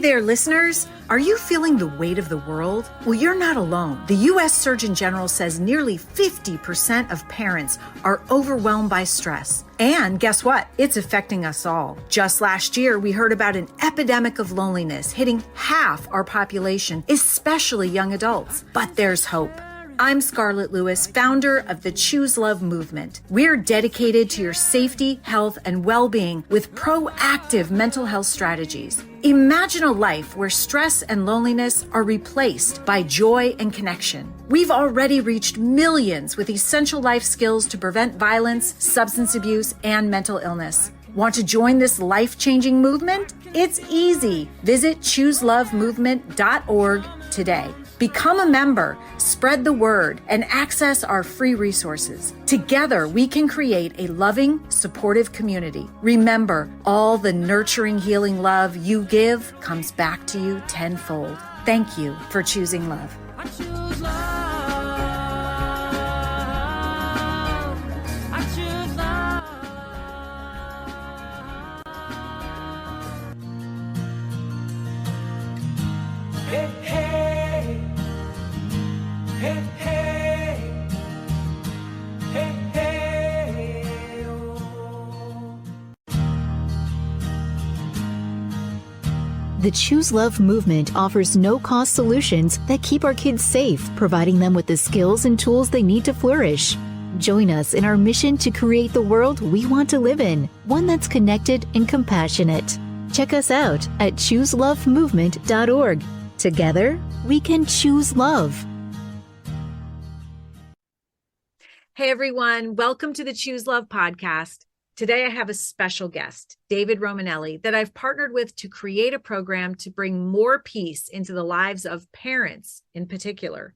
there, listeners. Are you feeling the weight of the world? Well, you're not alone. The U.S. Surgeon General says nearly 50% of parents are overwhelmed by stress. And guess what? It's affecting us all. Just last year, we heard about an epidemic of loneliness hitting half our population, especially young adults. But there's hope. I'm Scarlett Lewis, founder of the Choose Love movement. We're dedicated to your safety, health, and well-being with proactive mental health strategies. Imagine a life where stress and loneliness are replaced by joy and connection. We've already reached millions with essential life skills to prevent violence, substance abuse, and mental illness. Want to join this life-changing movement? It's easy. Visit chooselovemovement.org today. Become a member, spread the word, and access our free resources. Together, we can create a loving, supportive community. Remember, all the nurturing, healing love you give comes back to you tenfold. Thank you for choosing love. I choose love. I choose love. Hey, hey. Hey, hey, hey, hey, oh. The Choose Love movement offers no-cost solutions that keep our kids safe, providing them with the skills and tools they need to flourish. Join us in our mission to create the world we want to live in, one that's connected and compassionate. Check us out at chooselovemovement.org. Together, we can choose love. Hey everyone, welcome to the Choose Love podcast. Today I have a special guest, David Romanelli, that I've partnered with to create a program to bring more peace into the lives of parents in particular.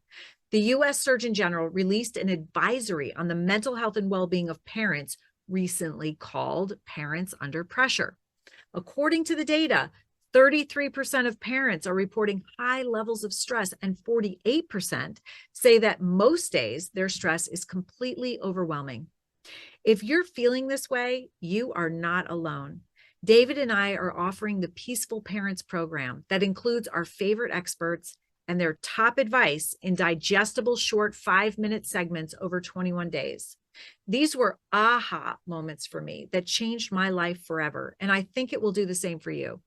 The U.S. Surgeon General released an advisory on the mental health and well-being of parents recently called Parents Under Pressure. According to the data, 33% of parents are reporting high levels of stress, and 48% say that most days their stress is completely overwhelming. If you're feeling this way, you are not alone. David and I are offering the Peaceful Parents program that includes our favorite experts and their top advice in digestible, short 5-minute segments over 21 days. These were aha moments for me that changed my life forever, and I think it will do the same for you.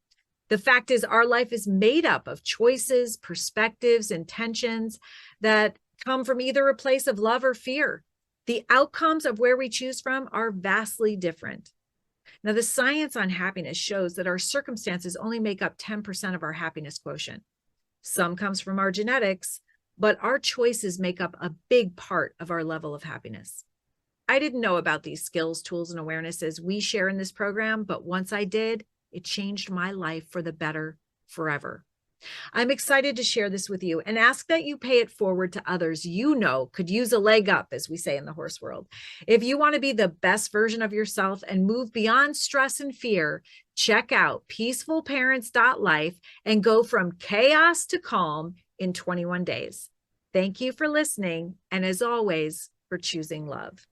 The fact is, our life is made up of choices, perspectives, and tensions that come from either a place of love or fear. The outcomes of where we choose from are vastly different. Now, the science on happiness shows that our circumstances only make up 10% of our happiness quotient. Some comes from our genetics, but our choices make up a big part of our level of happiness. I didn't know about these skills, tools, and awarenesses we share in this program, but once I did, it changed my life for the better forever. I'm excited to share this with you and ask that you pay it forward to others you know could use a leg up, as we say in the horse world. If you want to be the best version of yourself and move beyond stress and fear, check out peacefulparents.life and go from chaos to calm in 21 days. Thank you for listening, and as always, for choosing love.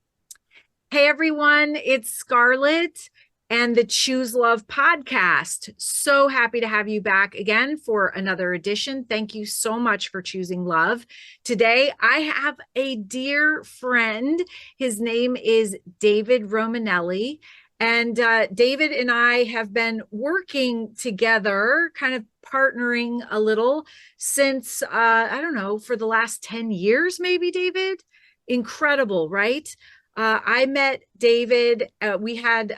Hey everyone, it's Scarlett and the Choose Love podcast. So happy to have you back again for another edition. Thank you so much for choosing love. Today, I have a dear friend. His name is David Romanelli. And David and I have been working together, kind of partnering a little since, I don't know, for the last 10 years, maybe, David? Incredible, right? I met David. We used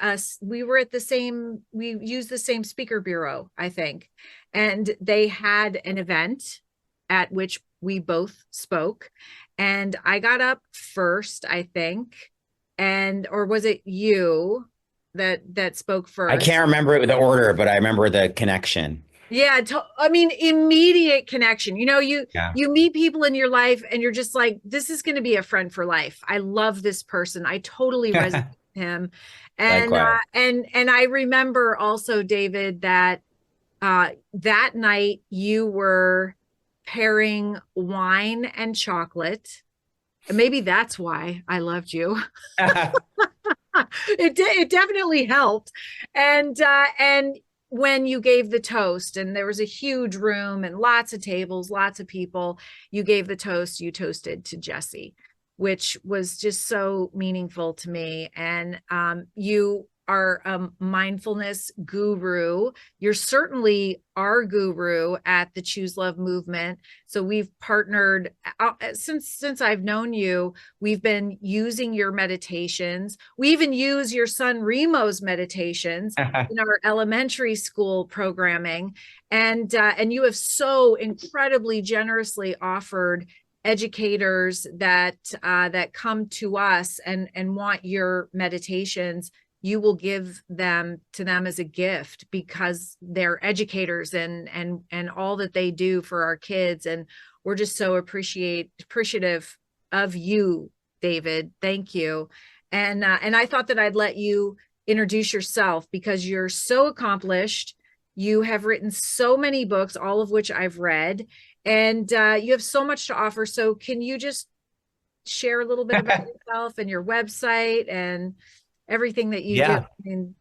the same speaker bureau, I think. And they had an event at which we both spoke. And I got up first, I think. Or was it you that spoke first? I can't remember the order, but I remember the connection. Yeah, immediate connection. You meet people in your life and you're just like, this is going to be a friend for life. I love this person. I totally resonate with him. And and I remember also, David, that that night you were pairing wine and chocolate. Maybe that's why I loved you. It definitely helped. And when you gave the toast and there was a huge room and lots of tables, lots of people, you gave the toast, you toasted to Jesse, which was just so meaningful to me. And you are a mindfulness guru. You're certainly our guru at the Choose Love movement. So we've partnered since I've known you. We've been using your meditations. We even use your son Remo's meditations in our elementary school programming, and you have so incredibly generously offered educators that come to us and want your meditations. You will give them to them as a gift because they're educators and all that they do for our kids, and we're just so appreciative of you, David. Thank you. And I thought that I'd let you introduce yourself because you're so accomplished. You have written so many books, all of which I've read, and you have so much to offer. So can you just share a little bit about yourself and your website and everything that you do? Yeah. I mean,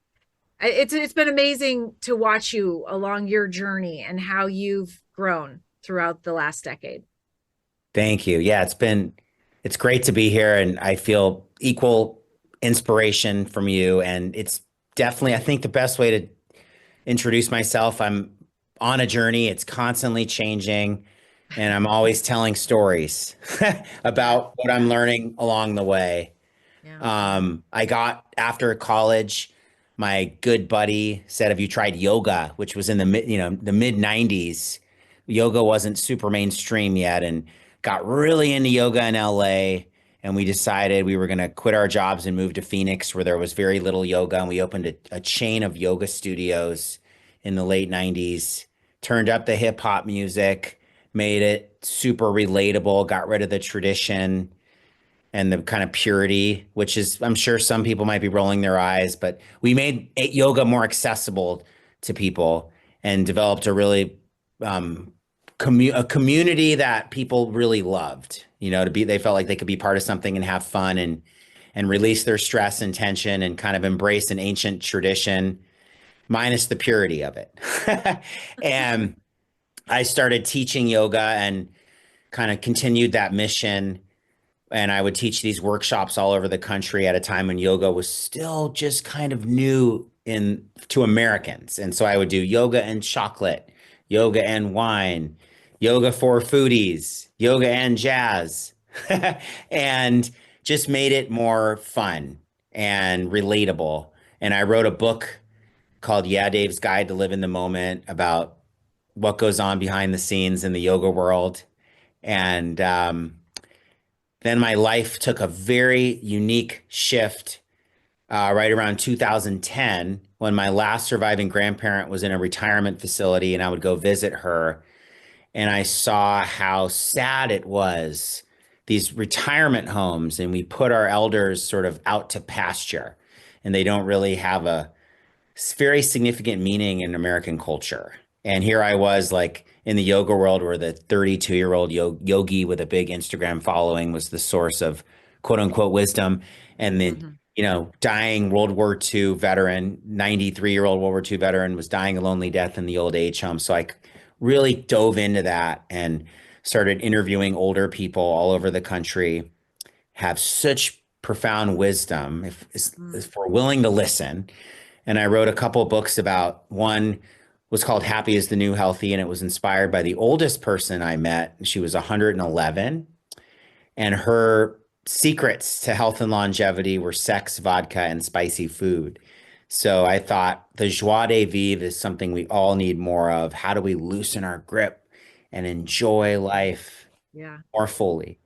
it's been amazing to watch you along your journey and how you've grown throughout the last decade. Thank you. Yeah, it's great to be here and I feel equal inspiration from you. And it's definitely, I think the best way to introduce myself, I'm on a journey. It's constantly changing and I'm always telling stories Yeah, about what I'm learning along the way. yeah. I got after college, my good buddy said, "Have you tried yoga?" Which was in the mid '90s. Yoga wasn't super mainstream yet, and got really into yoga in LA. And we decided we were going to quit our jobs and move to Phoenix, where there was very little yoga. And we opened a chain of yoga studios in the late '90s. Turned up the hip hop music, made it super relatable, got rid of the tradition and the kind of purity, which is, I'm sure some people might be rolling their eyes, but we made yoga more accessible to people and developed a really a community that people really loved. They felt like they could be part of something and have fun and release their stress and tension and kind of embrace an ancient tradition, minus the purity of it. And I started teaching yoga and kind of continued that mission, and I would teach these workshops all over the country at a time when yoga was still just kind of new in to Americans. And so I would do yoga and chocolate, yoga and wine, yoga for foodies, yoga and jazz, and just made it more fun and relatable. And I wrote a book called Yeah, Dave's Guide to Live in the Moment about what goes on behind the scenes in the yoga world. And then my life took a very unique shift right around 2010 when my last surviving grandparent was in a retirement facility and I would go visit her. And I saw how sad it was, these retirement homes, and we put our elders sort of out to pasture and they don't really have a very significant meaning in American culture. And here I was, like in the yoga world, where the 32-year-old yogi with a big Instagram following was the source of quote unquote wisdom. And the, Mm-hmm. dying World War II veteran, 93-year-old World War II veteran was dying a lonely death in the old age home. So I really dove into that and started interviewing older people all over the country, have such profound wisdom if we're willing to listen. And I wrote a couple of books about one was called Happy is the New Healthy, and it was inspired by the oldest person I met. She was 111, and her secrets to health and longevity were sex, vodka, and spicy food. So I thought the joie de vivre is something we all need more of. How do we loosen our grip and enjoy life Yeah. more fully?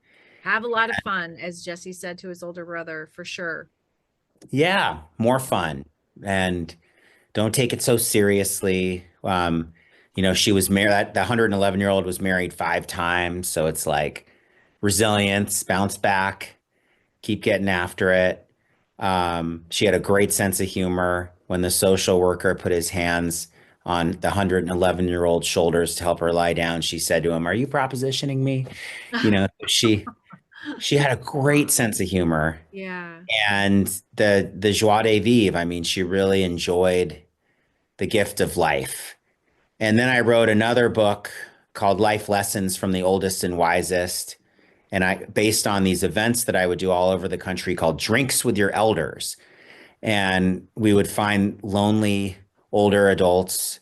Have a lot of fun, as Jesse said to his older brother, for sure. Yeah, more fun. And don't take it so seriously. She was married, the 111-year-old was married 5 times. So it's like resilience, bounce back, keep getting after it. She had a great sense of humor. When the social worker put his hands on the 111-year-old shoulders to help her lie down, she said to him, "Are you propositioning me?" She had a great sense of humor Yeah. and the joie de vivre. I mean, she really enjoyed the gift of life. And then I wrote another book called Life Lessons from the Oldest and Wisest. And I based on these events that I would do all over the country called Drinks with Your Elders. And we would find lonely older adults,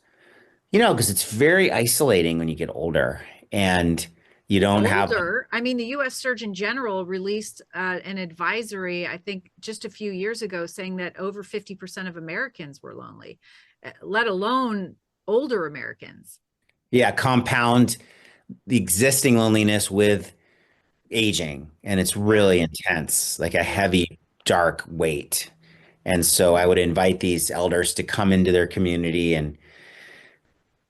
because it's very isolating when you get older and you don't have. Older. I mean, the U.S. Surgeon General released an advisory, I think, just a few years ago, saying that over 50% of Americans were lonely, let alone older Americans. Yeah, compound the existing loneliness with aging, and it's Yeah. really intense, like a Yeah. heavy, dark weight. And so I would invite these elders to come into their community and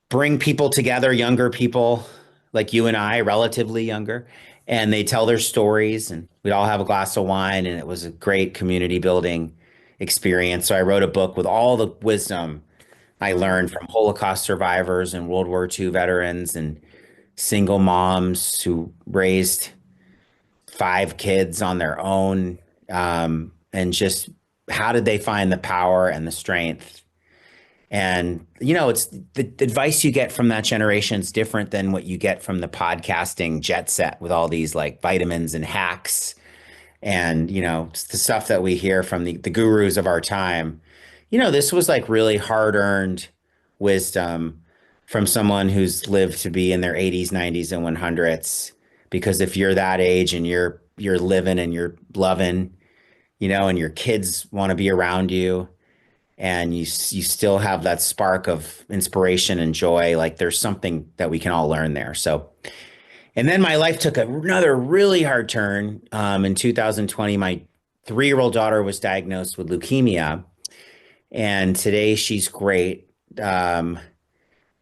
bring people together, younger people like you and I, relatively younger, and they tell their stories, and we'd all have a glass of wine, and it was a great community building experience. So I wrote a book with all the wisdom I Mm. learned from Holocaust survivors and World War II veterans and single moms who raised 5 kids on their own, and just how did they find the power and the strength. And it's the advice you get from that generation is different than what you get from the podcasting jet set with all these like vitamins and hacks, and it's the stuff that we hear from the gurus of our time. This was like really hard earned wisdom from someone who's lived to be in their 80s, 90s, and 100s. Because if you're that age and you're living and you're loving, and your kids want to be around you, and you still have that spark of inspiration and joy, like there's something that we can all learn there. So, and then my life took another really hard turn. In 2020, my 3-year-old daughter was diagnosed with leukemia, and today she's great.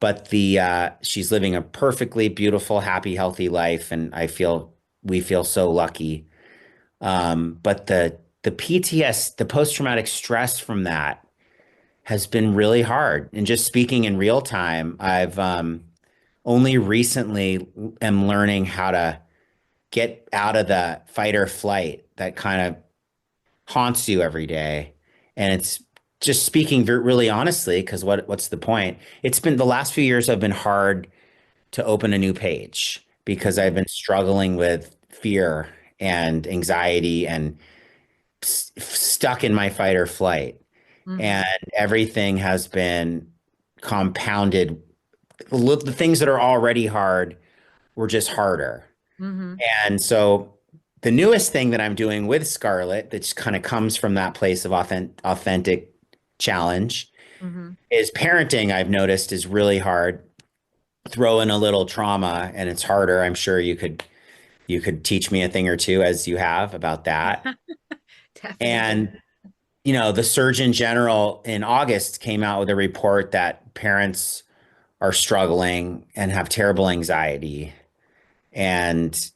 But the she's living a perfectly beautiful, happy, healthy life, and we feel so lucky. But the PTS, the post traumatic stress from that, has been really hard. And just speaking in real time, I've only recently am learning how to get out of the fight or flight that kind of haunts you every day. And it's just speaking really honestly, because what's the point? It's been the last few years have been hard to open a new page because I've been struggling with fear and anxiety and stuck in my fight or flight. Mm-hmm. And everything has been compounded. The things that are already hard were just harder. Mm-hmm. And so the newest thing that I'm doing with Scarlett, that kind of comes from that place of authentic challenge, Mm-hmm. is parenting. I've noticed is really hard. Throw in a little trauma, and it's harder. I'm sure you could teach me a thing or two as you have about that. Definitely. And the Surgeon General in August came out with a report that parents are struggling and have terrible anxiety. And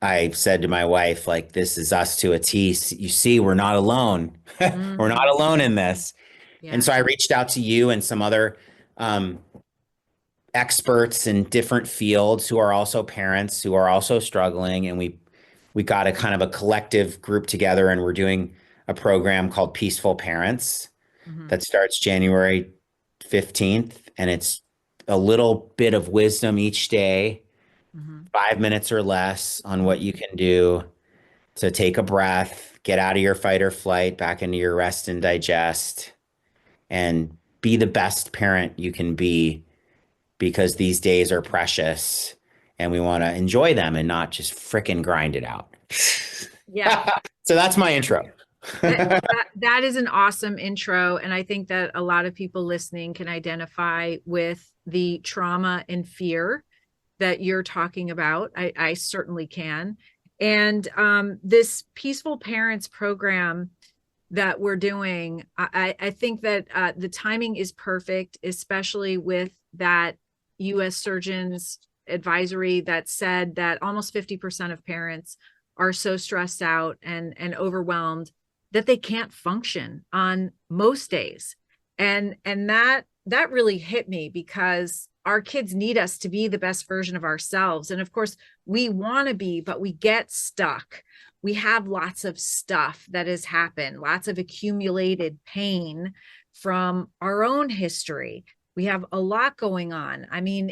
I said to my wife, like, this is us to a T. You see, we're not alone. We're not Mm-hmm. alone in this. And so I Yes. reached out to you and some other um, experts in different fields who are also parents who are also struggling. And we got a kind of a collective group together, and we're doing a program called Peaceful Parents Mm-hmm. that starts January 15th. And it's a little bit of wisdom each day, Mm-hmm. 5 minutes or less on what Mm-hmm. you can do to take a breath, get out of your fight or flight, back into your rest and digest, and be the best parent you can be, because these days are precious and we want to enjoy them and not just fricking grind it out. Yeah. So that's my intro. That is an awesome intro. And I think that a lot of people listening can identify with the trauma and fear that you're talking about. I certainly can. And this Peaceful Parents program that we're doing, I think that the timing is perfect, especially with that U.S. Surgeon's advisory that said that almost 50% of parents are so stressed out and overwhelmed that they can't function on most days. And that really hit me, because our kids need us to be the best version of ourselves. And of course, we want to be, but we get stuck. We have lots of stuff that has happened, lots of accumulated pain from our own history. We have a lot going on. I mean,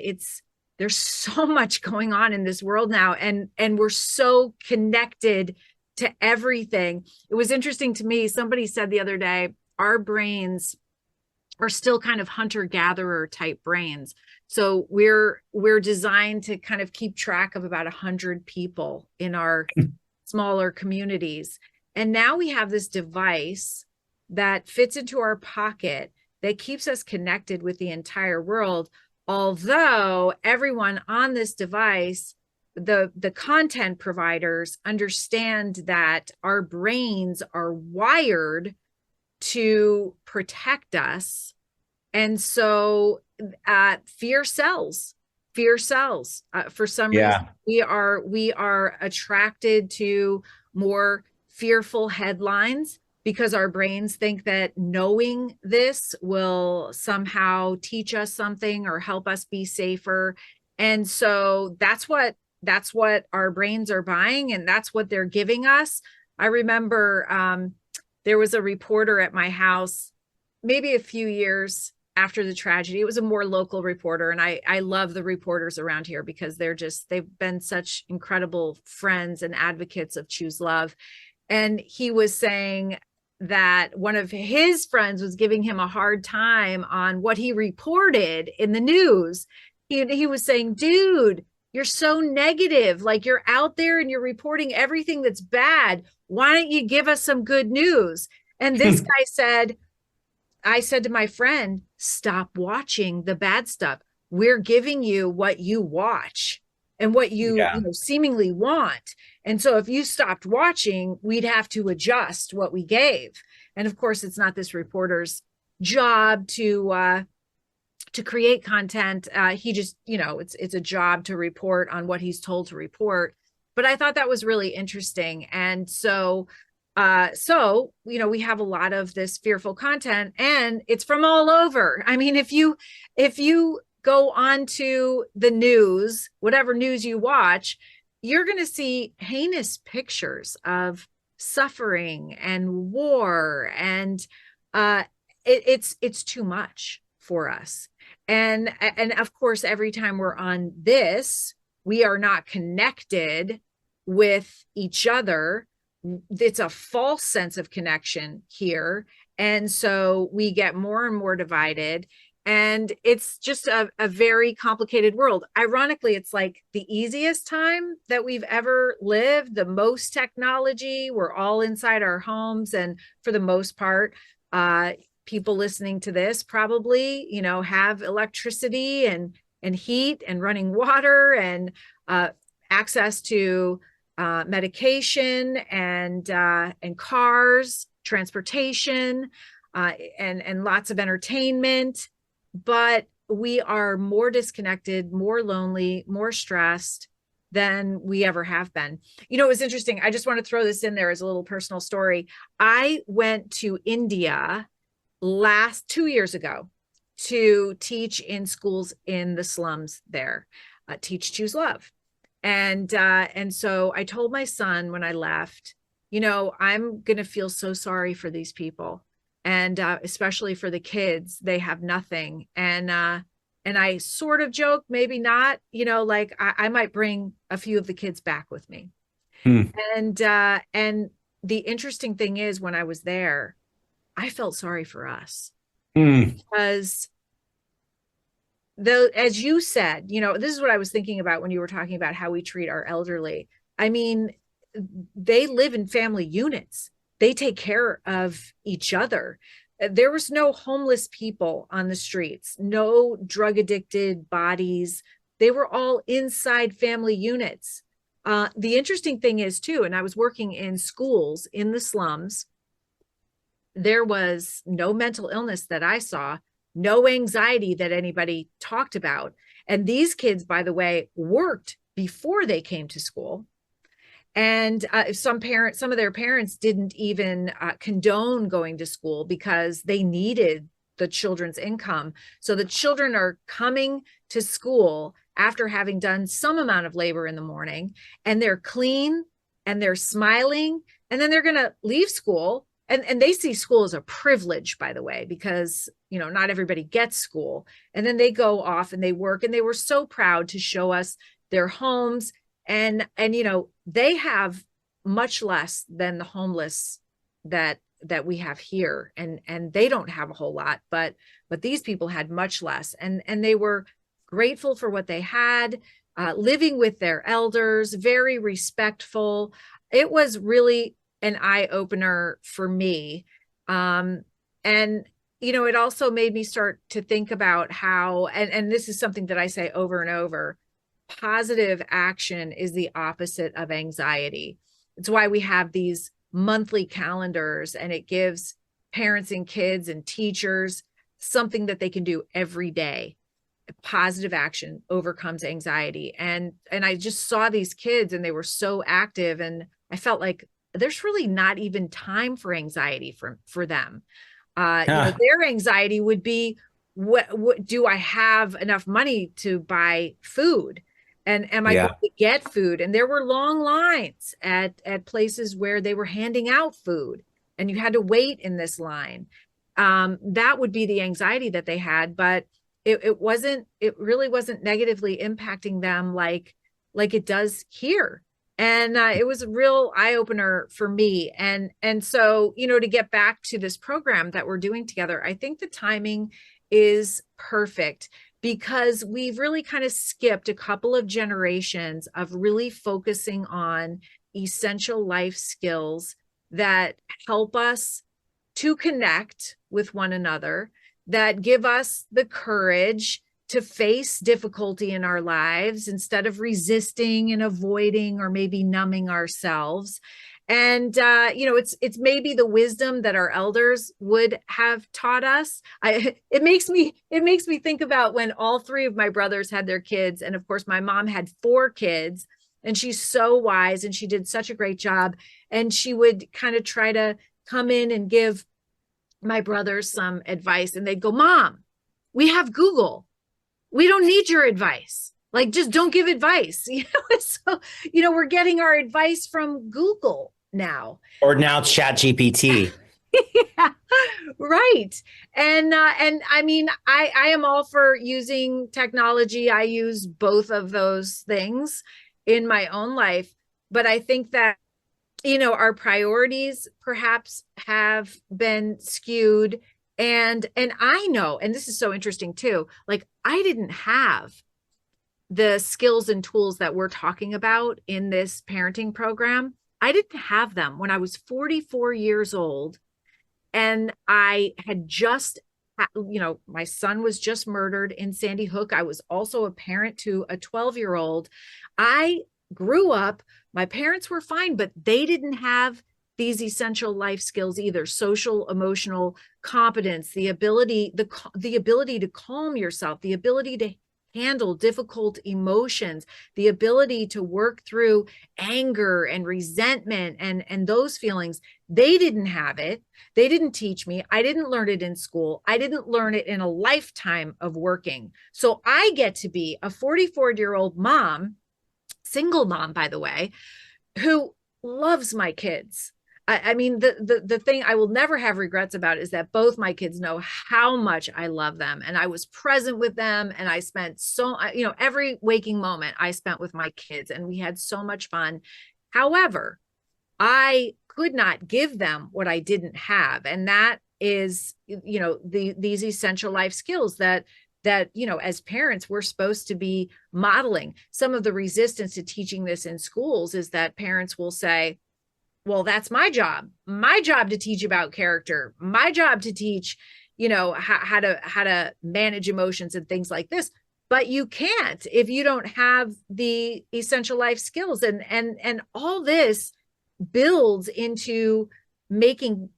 there's so much going on in this world now, and we're so connected to everything. It was interesting to me. Somebody said the other day, our brains are still kind of hunter gatherer type brains. So we're designed to kind of keep track of about 100 people in our smaller communities. And now we have this device that fits into our pocket that keeps us connected with the entire world. Although everyone on this device, the content providers understand that our brains are wired to protect us. And so fear sells. For some reason, Yeah. we are attracted to more fearful headlines because our brains think that knowing this will somehow teach us something or help us be safer. And so that's what our brains are buying, and that's what they're giving us. I remember there was a reporter at my house maybe a few years after the tragedy. It was a more local reporter, and I love the reporters around here because they've been such incredible friends and advocates of Choose Love. And he was saying that one of his friends was giving him a hard time on what he reported in the news. He was saying, dude, you're so negative. Like, you're out there and you're reporting everything that's bad. Why don't you give us some good news? And this guy said, I said to my friend, stop watching the bad stuff. We're giving you what you watch and what you Yeah. seemingly want. And so if you stopped watching, we'd have to adjust what we gave. And of course, it's not this reporter's job to create content. He just, it's a job to report on what he's told to report. But I thought that was really interesting. And so we have a lot of this fearful content, and it's from all over. I mean, if you go onto the news, whatever news you watch, you're going to see heinous pictures of suffering and war, and it's too much for us. And of course, every time we're on this, we are not connected with each other. It's a false sense of connection here. And so we get more and more divided. And it's just a very complicated world. Ironically, it's like the easiest time that we've ever lived, the most technology. We're all inside our homes. And for the most part, people listening to this probably, have electricity and heat and running water and access to medication and cars, transportation, and lots of entertainment. But we are more disconnected, more lonely, more stressed than we ever have been. It was interesting. I just want to throw this in there as a little personal story. I went to India 2 years ago to teach in schools in the slums there, teach Choose Love. And so I told my son when I left, I'm going to feel so sorry for these people. And especially for the kids, they have nothing. And I sort of joked, maybe not, like I might bring a few of the kids back with me. Hmm. And the interesting thing is, when I was there, I felt sorry for us Hmm. because as you said, this is what I was thinking about when you were talking about how we treat our elderly. I mean, they live in family units. They take care of each other. There was no homeless people on the streets, no drug addicted bodies. They were all inside family units. The interesting thing is too, and I was working in schools in the slums, there was no mental illness that I saw, no anxiety that anybody talked about. And these kids, by the way, worked before they came to school. And some of their parents didn't even condone going to school because they needed the children's income. So the children are coming to school after having done some amount of labor in the morning, and they're clean and they're smiling, and then they're going to leave school and they see school as a privilege, by the way, because, not everybody gets school. And then they go off and they work, and they were so proud to show us their homes. And they have much less than the homeless that we have here, and they don't have a whole lot, but these people had much less, and they were grateful for what they had, living with their elders, very respectful. It was really an eye-opener for me. And it also made me start to think about how, and this is something that I say over and over, positive action is the opposite of anxiety. It's why we have these monthly calendars, and it gives parents and kids and teachers something that they can do every day. Positive action overcomes anxiety. And I just saw these kids, and they were so active, and I felt like there's really not even time for anxiety for them. Their anxiety would be, what do I have enough money to buy food? And am I going to get food? And there were long lines at places where they were handing out food, and you had to wait in this line. That would be the anxiety that they had, but it really wasn't negatively impacting them like it does here. And it was a real eye opener for me. And so, to get back to this program that we're doing together, I think the timing is perfect, because we've really kind of skipped a couple of generations of really focusing on essential life skills that help us to connect with one another, that give us the courage to face difficulty in our lives instead of resisting and avoiding or maybe numbing ourselves. And, it's maybe the wisdom that our elders would have taught us. It makes me think about when all three of my brothers had their kids. And of course, my mom had 4 kids, and she's so wise, and she did such a great job. And she would kind of try to come in and give my brothers some advice, and they'd go, "Mom, we have Google. We don't need your advice. Like, just don't give advice." So, we're getting our advice from Google now. Or now Chat GPT. Yeah, right. And I mean, I am all for using technology. I use both of those things in my own life, but I think that, our priorities perhaps have been skewed. And I know, and this is so interesting too, like, I didn't have the skills and tools that we're talking about in this parenting program. I didn't have them when I was 44 years old, and I had my son was just murdered in Sandy Hook. I was also a parent to a 12-year-old. I grew up, my parents were fine, but they didn't have these essential life skills either: social, emotional competence, the ability to calm yourself, the ability to handle difficult emotions, the ability to work through anger and resentment and those feelings. They didn't have it. They didn't teach me. I didn't learn it in school. I didn't learn it in a lifetime of working. So I get to be a 44-year-old mom, single mom, by the way, who loves my kids. I mean, the thing I will never have regrets about is that both my kids know how much I love them, and I was present with them, and I spent every waking moment I spent with my kids, and we had so much fun. However, I could not give them what I didn't have, and that is, these essential life skills that as parents, we're supposed to be modeling. Some of the resistance to teaching this in schools is that parents will say, "Well, that's my job to teach about character, my job to teach, how to manage emotions and things like this." But you can't if you don't have the essential life skills. And all this builds into making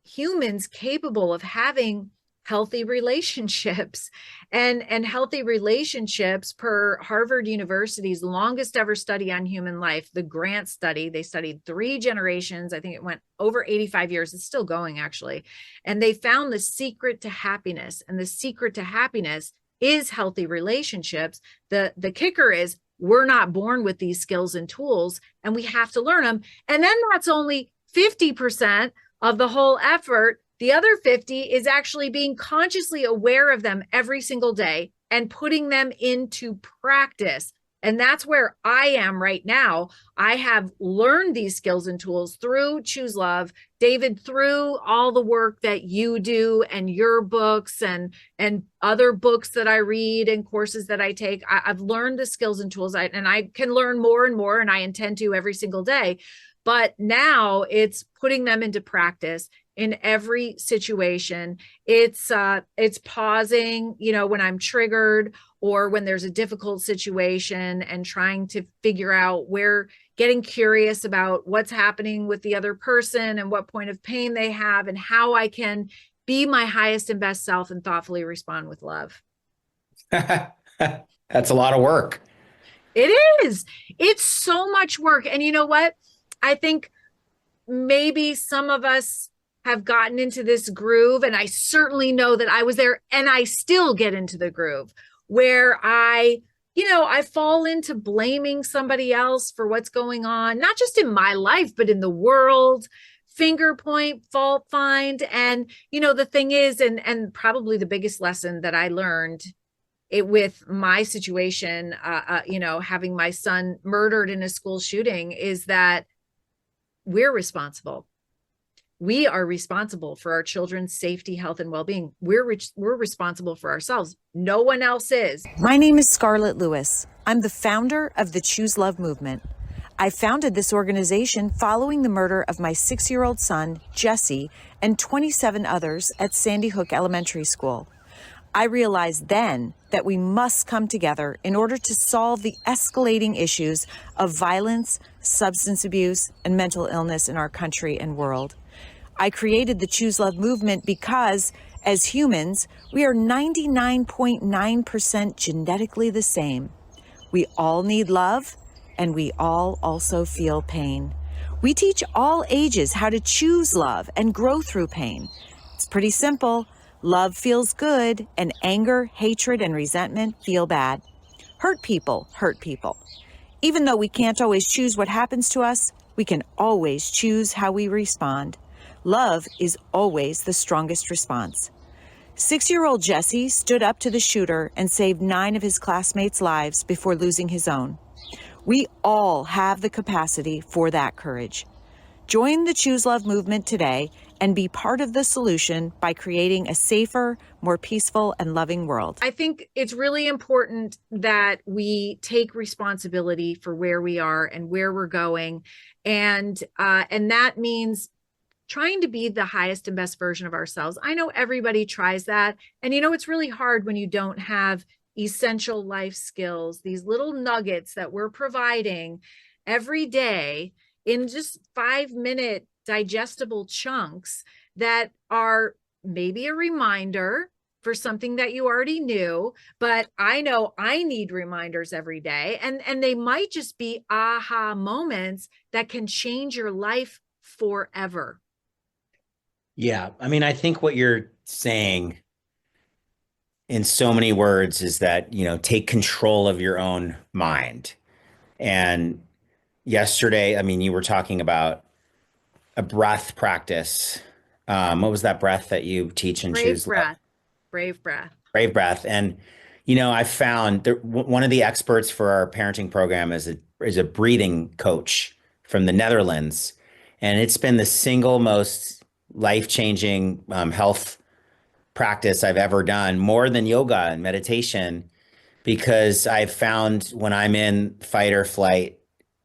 humans capable of having healthy relationships. And healthy relationships, per Harvard University's longest ever study on human life, the Grant study, they studied 3 generations. I think it went over 85 years. It's still going, actually. And they found the secret to happiness. And the secret to happiness is healthy relationships. The kicker is, we're not born with these skills and tools, and we have to learn them. And then that's only 50%. of the whole effort. The other 50 is actually being consciously aware of them every single day and putting them into practice. And that's where I am right now. I have learned these skills and tools through Choose Love, David, through all the work that you do and your books and other books that I read and courses that I take. I've learned the skills and tools, and I can learn more and more, and I intend to every single day. But now it's putting them into practice in every situation. It's pausing, when I'm triggered or when there's a difficult situation and trying to figure out where, getting curious about what's happening with the other person and what point of pain they have and how I can be my highest and best self and thoughtfully respond with love. That's a lot of work. It is. It's so much work. And you know what? I think maybe some of us have gotten into this groove, and I certainly know that I was there, and I still get into the groove where I fall into blaming somebody else for what's going on, not just in my life, but in the world, finger point, fault find. And, the thing is, and probably the biggest lesson that I learned with my situation, having my son murdered in a school shooting, is that we're responsible. We are responsible for our children's safety, health, and well-being. We're responsible for ourselves. No one else is. My name is Scarlett Lewis. I'm the founder of the Choose Love movement. I founded this organization following the murder of my 6-year-old son, Jesse, and 27 others at Sandy Hook Elementary School. I realized then that we must come together in order to solve the escalating issues of violence, substance abuse, and mental illness in our country and world. I created the Choose Love movement because, as humans, we are 99.9% genetically the same. We all need love, and we all also feel pain. We teach all ages how to choose love and grow through pain. It's pretty simple. Love feels good, and anger, hatred, and resentment feel bad. Hurt people hurt people. Even though we can't always choose what happens to us, we can always choose how we respond. Love is always the strongest response. 6-year-old Jesse stood up to the shooter and saved 9 of his classmates' lives before losing his own. We all have the capacity for that courage. Join the Choose Love movement today and be part of the solution by creating a safer, more peaceful, and loving world. I think it's really important that we take responsibility for where we are and where we're going. And that means trying to be the highest and best version of ourselves. I know everybody tries that. And it's really hard when you don't have essential life skills, these little nuggets that we're providing every day in just 5-minute digestible chunks that are maybe a reminder for something that you already knew. But I know I need reminders every day. And they might just be aha moments that can change your life forever. Yeah. I mean, I think what you're saying in so many words is that, take control of your own mind. And yesterday, I mean, you were talking about a breath practice. What was that breath that you teach and Brave choose? breath. Brave breath. Brave breath. And, I found that one of the experts for our parenting program is a breathing coach from the Netherlands. And it's been the single most life-changing health practice I've ever done, more than yoga and meditation, because I've found when I'm in fight or flight,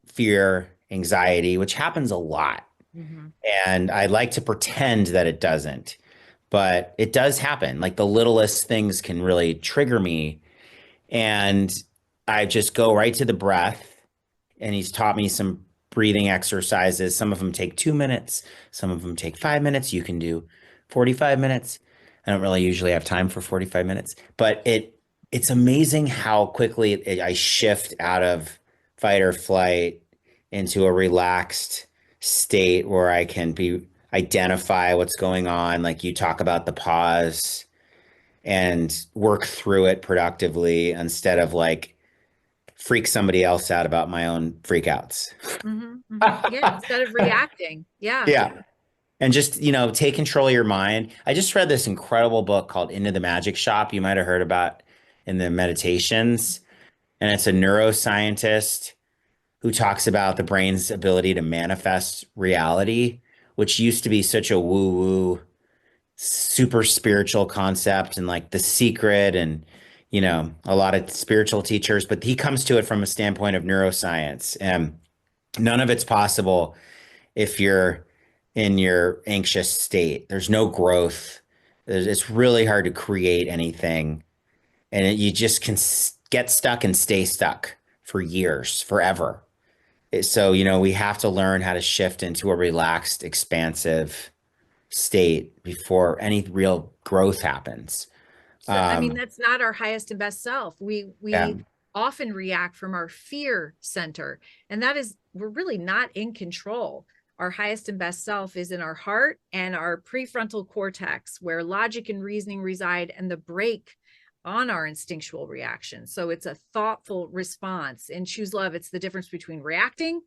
fear, anxiety, which happens a lot, Mm-hmm. and I like to pretend that it doesn't, but it does happen. Like the littlest things can really trigger me. And I just go right to the breath. And he's taught me some breathing exercises. Some of them take 2 minutes. Some of them take 5 minutes. You can do 45 minutes. I don't really usually have time for 45 minutes, but it's amazing how quickly I shift out of fight or flight into a relaxed state where I can identify what's going on. Like you talk about the pause and work through it productively instead of like freak somebody else out about my own freakouts. Mm-hmm. Mm-hmm. Yeah, instead of reacting. Yeah. Yeah. and just, take control of your mind. I just read this incredible book called Into the Magic Shop. You might have heard about in the meditations. And it's a neuroscientist who talks about the brain's ability to manifest reality, which used to be such a woo-woo, super spiritual concept and like The Secret and, a lot of spiritual teachers, but he comes to it from a standpoint of neuroscience. And none of it's possible if you're in your anxious state. There's no growth. It's really hard to create anything. And you just can get stuck and stay stuck for years, forever. So, we have to learn how to shift into a relaxed, expansive state before any real growth happens. So, I mean, Um, that's not our highest and best self. yeah, We often react from our fear center, and that is we're really not in control. Our highest and best self is in our heart and our prefrontal cortex, where logic and reasoning reside, and the brake on our instinctual reaction. So it's a thoughtful response. In Choose Love, it's the difference between reacting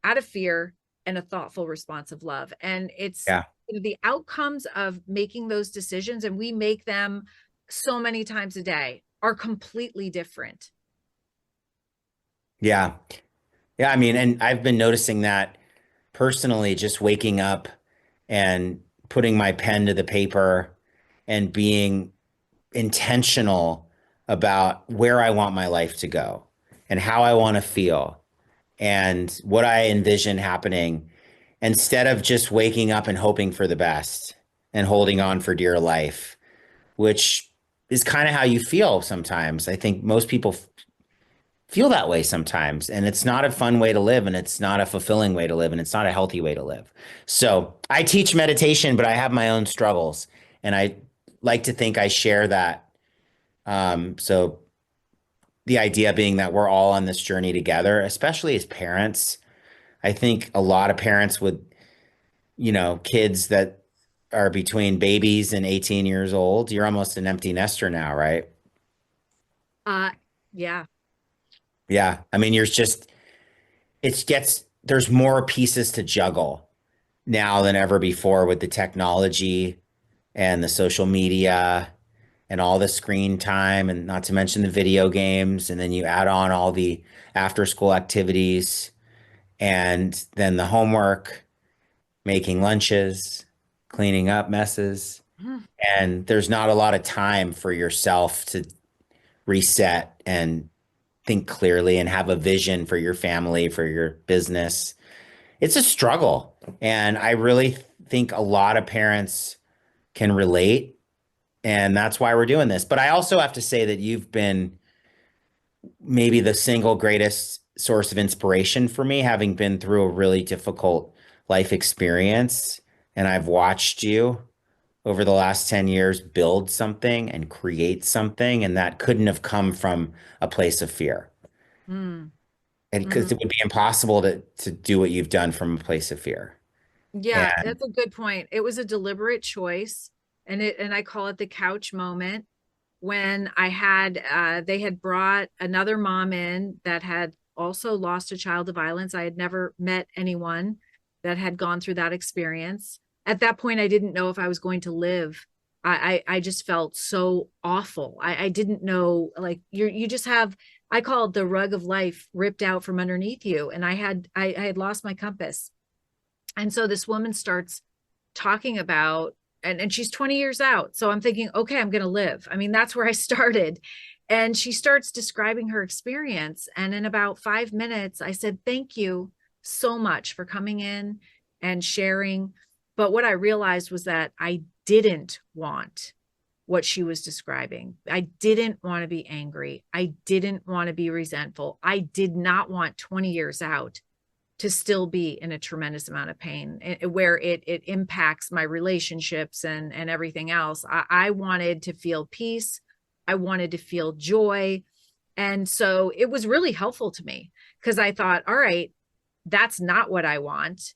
out of fear and a thoughtful response of love. And it's yeah, the outcomes of making those decisions, and we make them so many times a day, are completely different. yeah, yeah. I mean, and I've been noticing that personally, just waking up and putting my pen to the paper and being intentional about where I want my life to go and how I want to feel and what I envision happening instead of just waking up and hoping for the best and holding on for dear life, which is kind of how you feel sometimes. I think most people feel that way sometimes, and it's not a fun way to live, and it's not a fulfilling way to live, and it's not a healthy way to live. So I teach meditation, but I have my own struggles, and I like to think I share that. So the idea being that we're all on this journey together, especially as parents. I think a lot of parents with, kids that are between babies and 18 years old, you're almost an empty nester now, right? Uh, yeah. Yeah. I mean, there's more pieces to juggle now than ever before with the technology and the social media and all the screen time, and not to mention the video games. And then you add on all the after school activities and then the homework, making lunches, cleaning up messes. Mhm. And there's not a lot of time for yourself to reset and think clearly and have a vision for your family, for your business. It's a struggle. And I really think a lot of parents can relate. And that's why we're doing this. But I also have to say that you've been maybe the single greatest source of inspiration for me, having been through a really difficult life experience. And I've watched you over the last 10 years build something and create something. And that couldn't have come from a place of fear. Mm, And because mhm. it would be impossible to do what you've done from a place of fear. Yeah, And that's a good point. It was a deliberate choice, and I call it the couch moment, when they had brought another mom in that had also lost a child to violence. I had never met anyone that had gone through that experience. At that point, I didn't know if I was going to live. I just felt so awful. I didn't know, like, you just have, I call it the rug of life ripped out from underneath you. And I had lost my compass. And so this woman starts talking about, and she's 20 years out. So I'm thinking, okay, I'm going to live. I mean, that's where I started. And she starts describing her experience. And in about 5 minutes, I said, thank you so much for coming in and sharing. But what I realized was that I didn't want what she was describing. I didn't want to be angry. I didn't want to be resentful. I did not want 20 years out to still be in a tremendous amount of pain, where it impacts my relationships and everything else. I wanted to feel peace. I wanted to feel joy. And so it was really helpful to me, because I thought, all right, that's not what I want.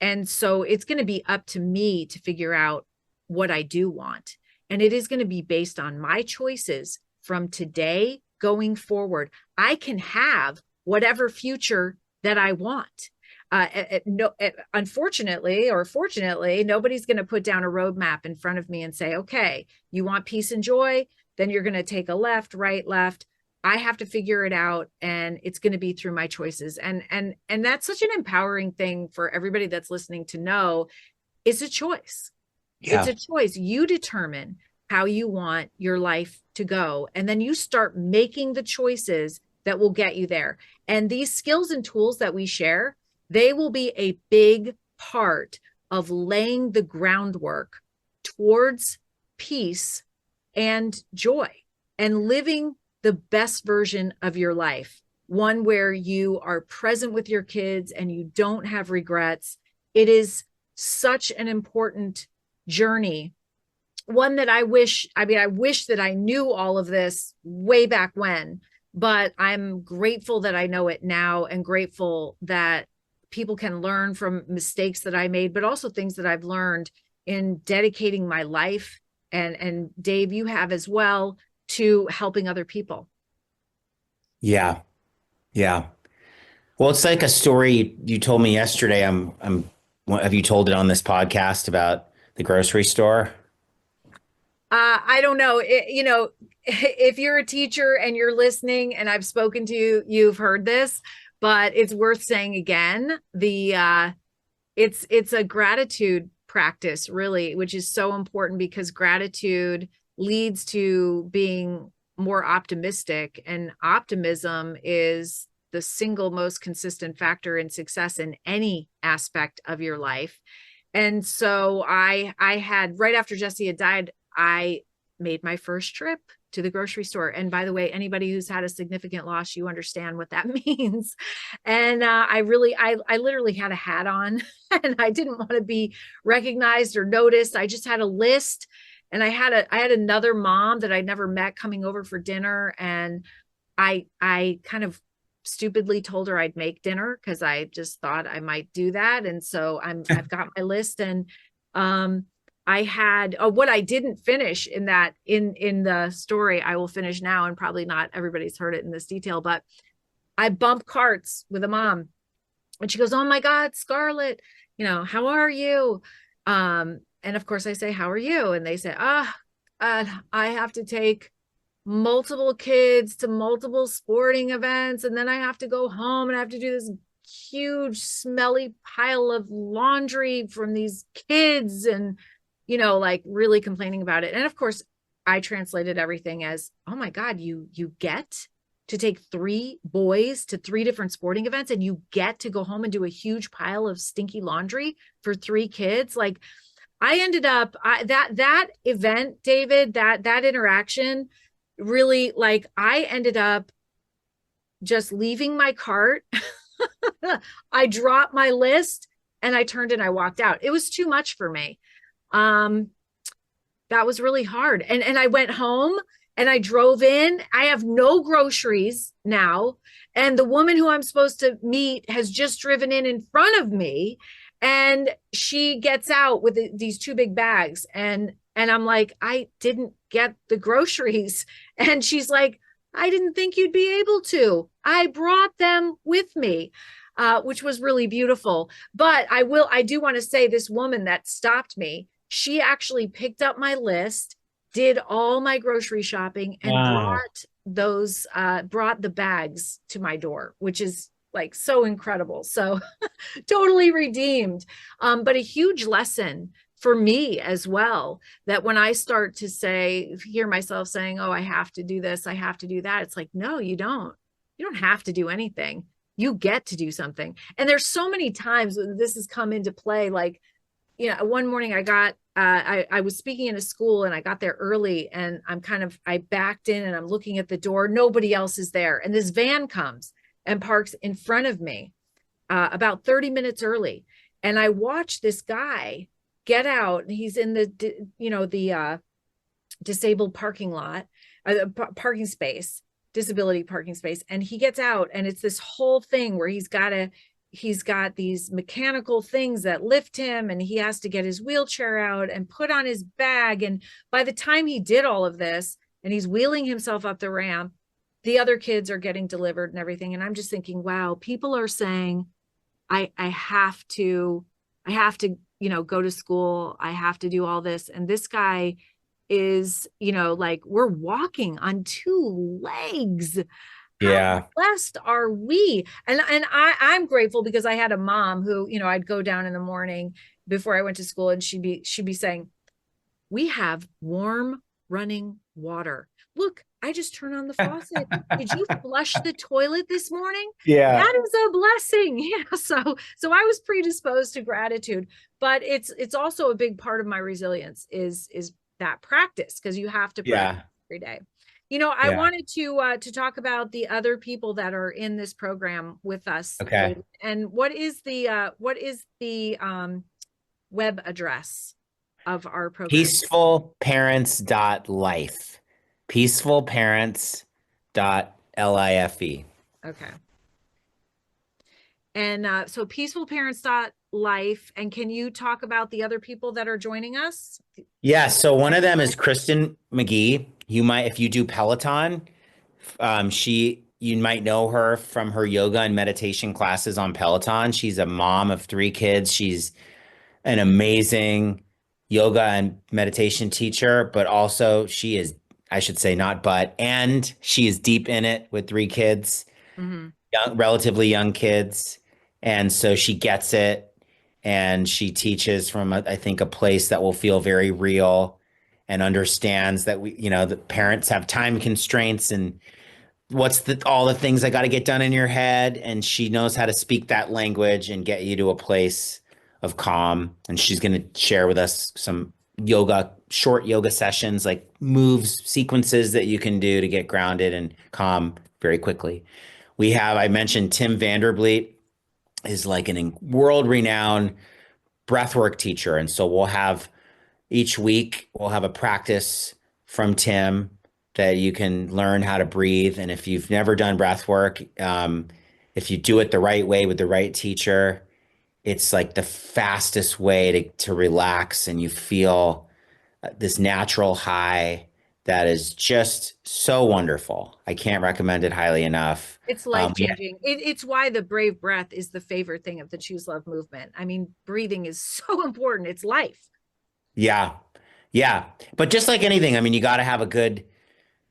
And so it's going to be up to me to figure out what I do want. And it is going to be based on my choices from today going forward. I can have whatever future that I want. Unfortunately or fortunately, nobody's going to put down a roadmap in front of me and say, okay, you want peace and joy, then you're going to take a left, right, left. I have to figure it out, and it's going to be through my choices. And that's such an empowering thing for everybody that's listening to know. It's a choice. It's Yeah. a choice. You determine how you want your life to go, and then you start making the choices that will get you there. And these skills and tools that we share, they will be a big part of laying the groundwork towards peace and joy and living the best version of your life, one where you are present with your kids and you don't have regrets. It is such an important journey, one that I wish that I knew all of this way back when, but I'm grateful that I know it now, and grateful that people can learn from mistakes that I made, but also things that I've learned in dedicating my life, and Dave, you have as well, to helping other people. Yeah. Yeah. Well, it's like a story you told me yesterday. Have you told it on this podcast about the grocery store? I don't know. If you're a teacher and you're listening and I've spoken to you, you've heard this, but it's worth saying again. It's a gratitude practice, really, which is so important, because gratitude leads to being more optimistic, and optimism is the single most consistent factor in success in any aspect of your life. And so I had, right after Jesse had died, I made my first trip to the grocery store. And by the way, anybody who's had a significant loss, you understand what that means. And I literally had a hat on, and I didn't want to be recognized or noticed. I just had a list, and I had another mom that I'd never met coming over for dinner. And I kind of stupidly told her I'd make dinner, because I just thought I might do that. And so I've got my list, and I had what I didn't finish in the story, I will finish now, and probably not everybody's heard it in this detail, but I bump carts with a mom, and she goes, "Oh my God, Scarlett, how are you?" And of course I say, "How are you?" And they say, I have to take multiple kids to multiple sporting events, and then I have to go home and I have to do this huge smelly pile of laundry from these kids, and like really complaining about it. And of course I translated everything as, "Oh my God, you get to take 3 boys to 3 different sporting events, and you get to go home and do a huge pile of stinky laundry for 3 kids." Like, I ended up that event, David, that interaction, really, like, I ended up just leaving my cart. I dropped my list, and I turned and I walked out. It was too much for me. That was really hard. And I went home and I drove in. I have no groceries now. And the woman who I'm supposed to meet has just driven in front of me. And she gets out with these 2 big bags. And I'm like, "I didn't get the groceries." And she's like, "I didn't think you'd be able to. I brought them with me." Which was really beautiful. But I do want to say, this woman that stopped me, she actually picked up my list, did all my grocery shopping, and Wow. brought the bags to my door, which is like so incredible. So totally redeemed. But a huge lesson for me as well, that when I start to hear myself saying, "Oh, I have to do this, I have to do that," it's like, no, you don't. You don't have to do anything. You get to do something. And there's so many times this has come into play. Like, one morning I was speaking in a school, and I got there early, and I backed in, and I'm looking at the door. Nobody else is there. And this van comes and parks in front of me, about 30 minutes early. And I watch this guy get out, and he's in the disabled parking lot, parking space, disability parking space. And he gets out, and it's this whole thing where he's got these mechanical things that lift him, and he has to get his wheelchair out and put on his bag. And by the time he did all of this, and he's wheeling himself up the ramp, the other kids are getting delivered and everything. And I'm just thinking, wow, people are saying, I have to, go to school. I have to do all this. And this guy is, like, we're walking on two legs. How Yeah. blessed are we? And I'm grateful because I had a mom who, I'd go down in the morning before I went to school, and she'd be saying, we have warm running water. Look, I just turned on the faucet. Did you flush the toilet this morning? Yeah. That is a blessing. Yeah. So I was predisposed to gratitude, but it's also a big part of my resilience is that practice, because you have to practice Yeah. every day. I Yeah. wanted to talk about the other people that are in this program with us, Okay. David. And what is the web address of our program? Peacefulparents.life. Peacefulparents.life. Okay. And so peacefulparents.life. And can you talk about the other people that are joining us? Yeah, so one of them is Kristen McGee. You might, if you do Peloton, you might know her from her yoga and meditation classes on Peloton. She's a mom of three kids. She's an amazing yoga and meditation teacher, but also she is, I should say, not but, and she is deep in it with three kids, Mm-hmm. relatively young kids. And so she gets it, and she teaches from, I think, a place that will feel very real, and understands that the parents have time constraints, and all the things I got to get done in your head. And she knows how to speak that language and get you to a place of calm. And she's going to share with us some short yoga sessions, like moves, sequences that you can do to get grounded and calm very quickly. I mentioned Tim Vanderbleet is like an world renowned breathwork teacher. And so each week we'll have a practice from Tim that you can learn how to breathe. And if you've never done breath work, if you do it the right way with the right teacher, it's like the fastest way to relax, and you feel this natural high that is just so wonderful. I can't recommend it highly enough. It's life Yeah, changing. It's why the brave breath is the favorite thing of the Choose Love movement. I mean, breathing is so important. It's life. yeah, yeah. But just like anything, I mean, you got to have a good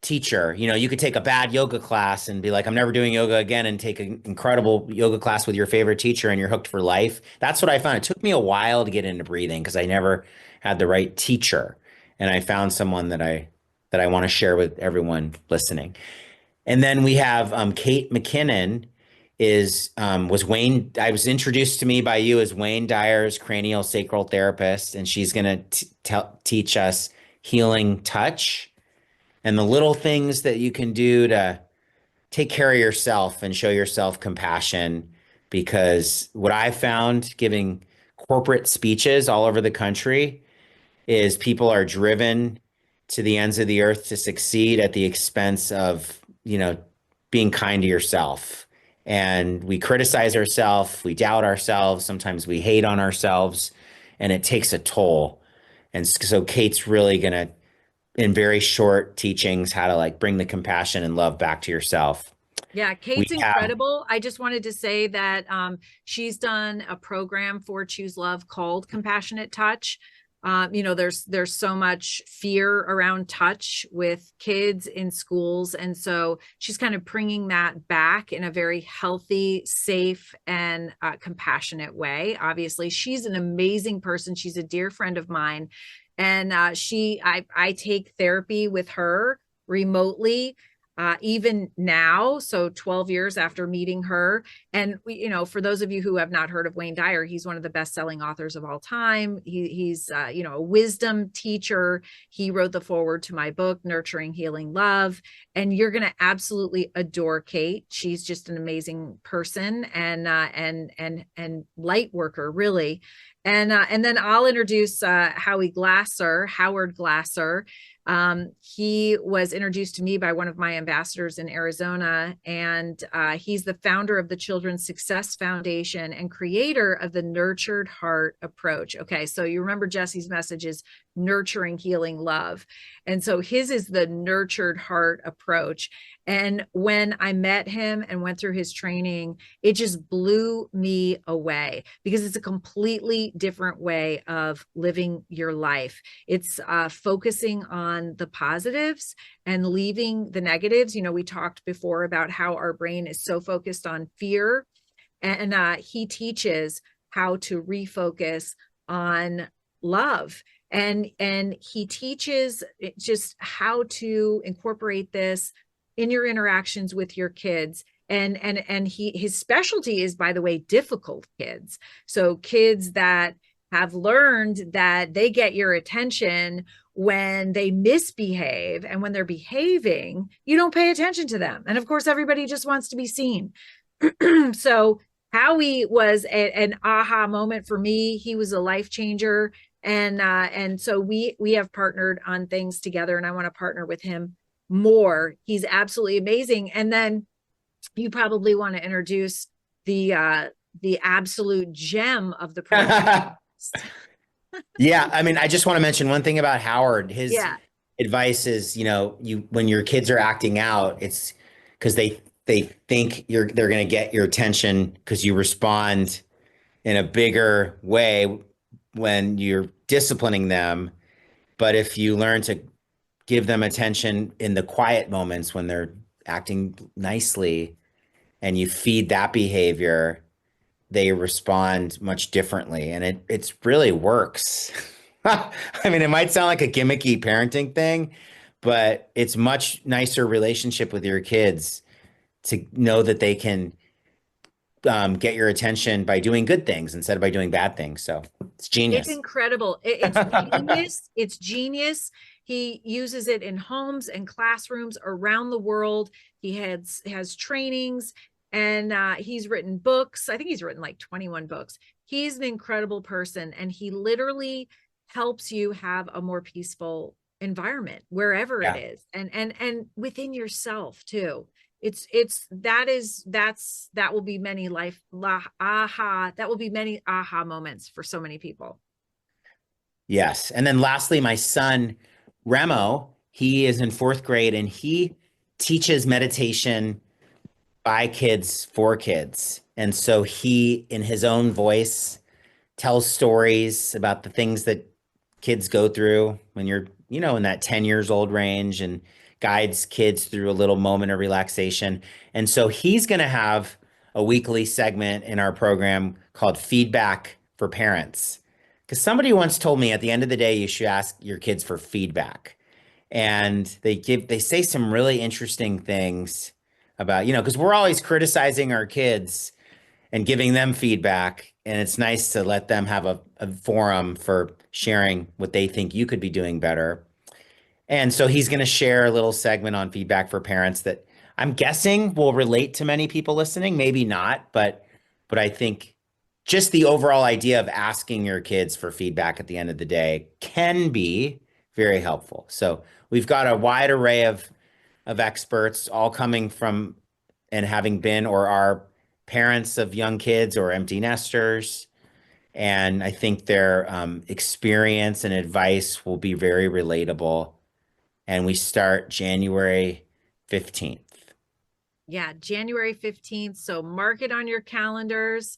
teacher. You could take a bad yoga class and be like, I'm never doing yoga again, and take an incredible yoga class with your favorite teacher, and you're hooked for life. That's what I found. It took me a while to get into breathing because I never had the right teacher. And I found someone that I want to share with everyone listening. And then we have Kate McKinnon was Wayne. I was introduced to me by you as Wayne Dyer's cranial sacral therapist, and she's going to teach us healing touch and the little things that you can do to take care of yourself and show yourself compassion. Because what I found giving corporate speeches all over the country is people are driven to the ends of the earth to succeed at the expense of, being kind to yourself. And we criticize ourselves, we doubt ourselves, sometimes we hate on ourselves, and it takes a toll. And so Kate's really going to, in very short teachings, how to like bring the compassion and love back to yourself. Yeah, We Kate's have, incredible. I just wanted to say that she's done a program for Choose Love called Compassionate Touch. There's so much fear around touch with kids in schools, and so she's kind of bringing that back in a very healthy, safe, and compassionate way. Obviously, she's an amazing person. She's a dear friend of mine, and I take therapy with her remotely, even now, so 12 years after meeting her. And for those of you who have not heard of Wayne Dyer, he's one of the best-selling authors of all time. He's a wisdom teacher. He wrote the foreword to my book, Nurturing Healing Love. And you're going to absolutely adore Kate. She's just an amazing person, and light worker, really. And then I'll introduce Howard Glasser. He was introduced to me by one of my ambassadors in Arizona, and he's the founder of the Children's Success Foundation and creator of the Nurtured Heart approach. Okay, so you remember Jesse's message is nurturing, healing, love. And so his is the Nurtured Heart approach. And when I met him and went through his training, it just blew me away because it's a completely different way of living your life. It's focusing on the positives and leaving the negatives. You know, we talked before about how our brain is so focused on fear, and he teaches how to refocus on love. And he teaches just how to incorporate this in your interactions with your kids. And his specialty is, by the way, difficult kids. So kids that have learned that they get your attention when they misbehave, and when they're behaving, you don't pay attention to them. And of course, everybody just wants to be seen. So Howie was an aha moment for me. He was a life changer. And so we have partnered on things together, and I want to partner with him more. He's absolutely amazing. And then you probably want to introduce the absolute gem of the program. Yeah, I mean, I just want to mention one thing about Howard. His Yeah. advice is, when your kids are acting out, it's because they think they're going to get your attention because you respond in a bigger way when you're disciplining them. But if you learn to give them attention in the quiet moments when they're acting nicely, and you feed that behavior, they respond much differently, and it really works. I mean, it might sound like a gimmicky parenting thing, but it's much nicer relationship with your kids to know that they can get your attention by doing good things instead of by doing bad things. So it's It's genius. incredible. It's genius. It's genius. He uses it in homes and classrooms around the world. He has trainings, and he's written books. I think he's written like 21 books. He's an incredible person, and he literally helps you have a more peaceful environment wherever it Yeah. is, and within yourself too. That will be many that will be many aha moments for so many people. Yes. And then lastly, my son, Remo, he is in fourth grade, and he teaches meditation by kids for kids. And so he, in his own voice, tells stories about the things that kids go through when you're, in that 10 years old range, and guides kids through a little moment of relaxation. And so he's going to have a weekly segment in our program called Feedback for Parents. Because somebody once told me at the end of the day, you should ask your kids for feedback. And they say some really interesting things about, because we're always criticizing our kids and giving them feedback. And it's nice to let them have a forum for sharing what they think you could be doing better. And so he's going to share a little segment on feedback for parents that I'm guessing will relate to many people listening, maybe not, but I think just the overall idea of asking your kids for feedback at the end of the day can be very helpful. So we've got a wide array of experts, all coming from and having been or are parents of young kids or empty nesters. And I think their experience and advice will be very relatable. And we start January 15th. Yeah, January 15th. So mark it on your calendars.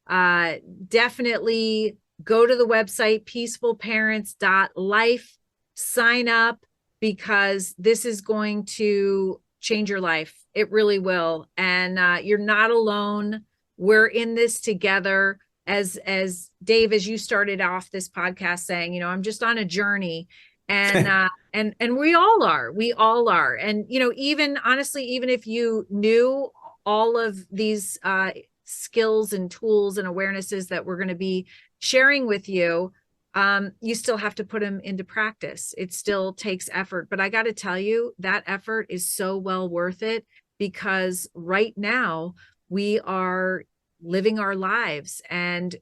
Definitely go to the website, peacefulparents.life, sign up, because this is going to change your life. It really will. And you're not alone. We're in this together. As Dave, as you started off this podcast saying, I'm just on a journey. And and we all are. And even honestly, even if you knew all of these skills and tools and awarenesses that we're going to be sharing with you, you still have to put them into practice. It still takes effort, but I got to tell you, that effort is so well worth it, because right now we are living our lives, and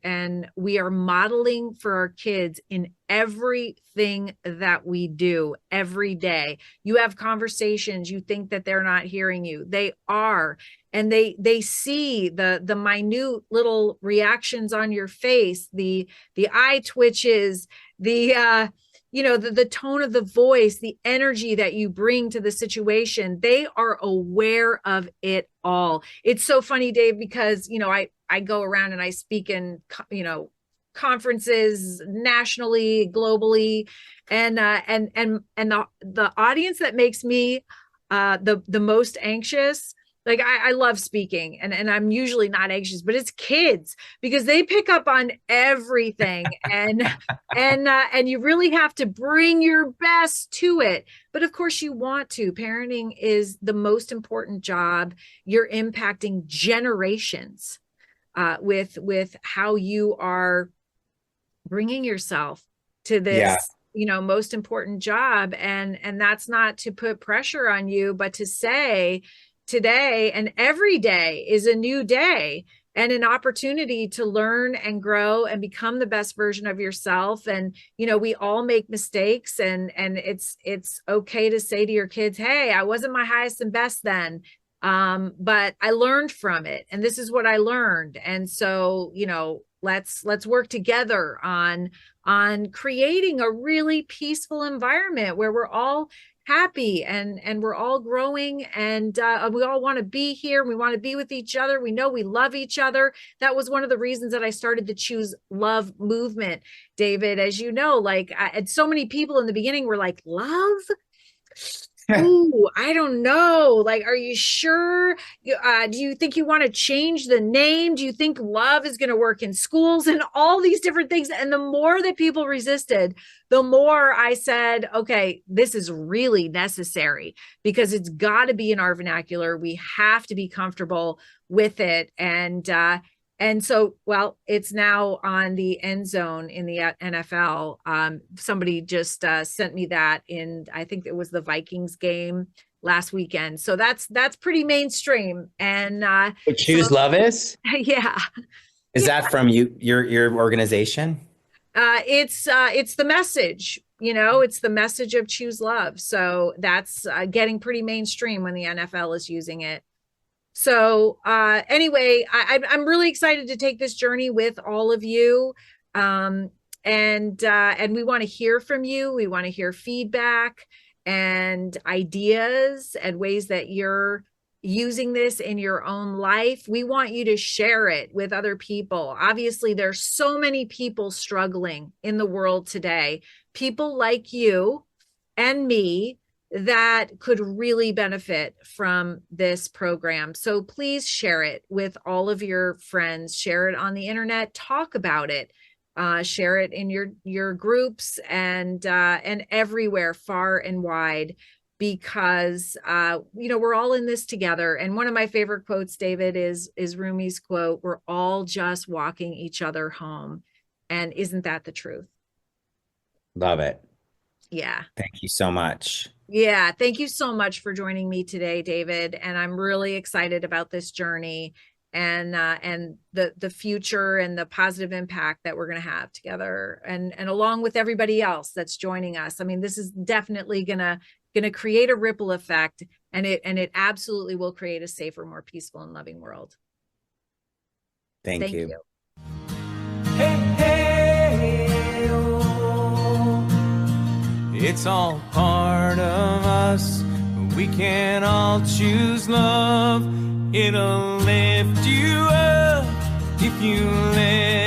we are modeling for our kids in everything that we do every day. You have conversations, you think that they're not hearing you. They are. And they see the minute little reactions on your face, the eye twitches, the the tone of the voice, the energy that you bring to the situation. They are aware of it all. It's so funny, Dave, because I go around and I speak in conferences nationally, globally, and the audience that makes me the most anxious. Like I love speaking, and I'm usually not anxious, but it's kids, because they pick up on everything, and you really have to bring your best to it. But of course you want to. Parenting is the most important job. You're impacting generations with how you are bringing yourself to this most important job. And that's not to put pressure on you, but to say, today and every day is a new day and an opportunity to learn and grow and become the best version of yourself. And we all make mistakes, and it's okay to say to your kids, hey, I wasn't my highest and best then, but I learned from it, and this is what I learned. And so let's work together on creating a really peaceful environment where we're all happy and we're all growing, and we all want to be here. We want to be with each other. We know we love each other. That was one of the reasons that I started the Choose Love movement, David. As you know, and so many people in the beginning were like, love? Ooh, I don't know. Like, are you sure? Do you think you want to change the name? Do you think love is going to work in schools and all these different things? And the more that people resisted, the more I said, okay, this is really necessary, because it's got to be in our vernacular. We have to be comfortable with it. And so, well, it's now on the end zone in the NFL. Somebody just sent me that I think it was the Vikings game last weekend. So that's pretty mainstream. And What Choose Love is? Yeah. Is that from your organization? It's the message. It's the message of Choose Love. So that's getting pretty mainstream when the NFL is using it. So anyway, I'm really excited to take this journey with all of you. And we want to hear from you. We want to hear feedback and ideas and ways that you're using this in your own life. We want you to share it with other people. Obviously, there's so many people struggling in the world today, people like you and me, that could really benefit from this program. So please share it with all of your friends, share it on the internet, talk about it, share it in your groups and everywhere, far and wide, because we're all in this together. And one of my favorite quotes, David, is Rumi's quote, "We're all just walking each other home." And isn't that the truth? Love it. Yeah. Thank you so much. Yeah, thank you so much for joining me today, David. And I'm really excited about this journey and the future and the positive impact that we're going to have together, and along with everybody else that's joining us. I mean, this is definitely gonna create a ripple effect, and it absolutely will create a safer, more peaceful and loving world. Thank you. Hey, hey, oh. It's all part of us. We can all choose love. It'll lift you up if you let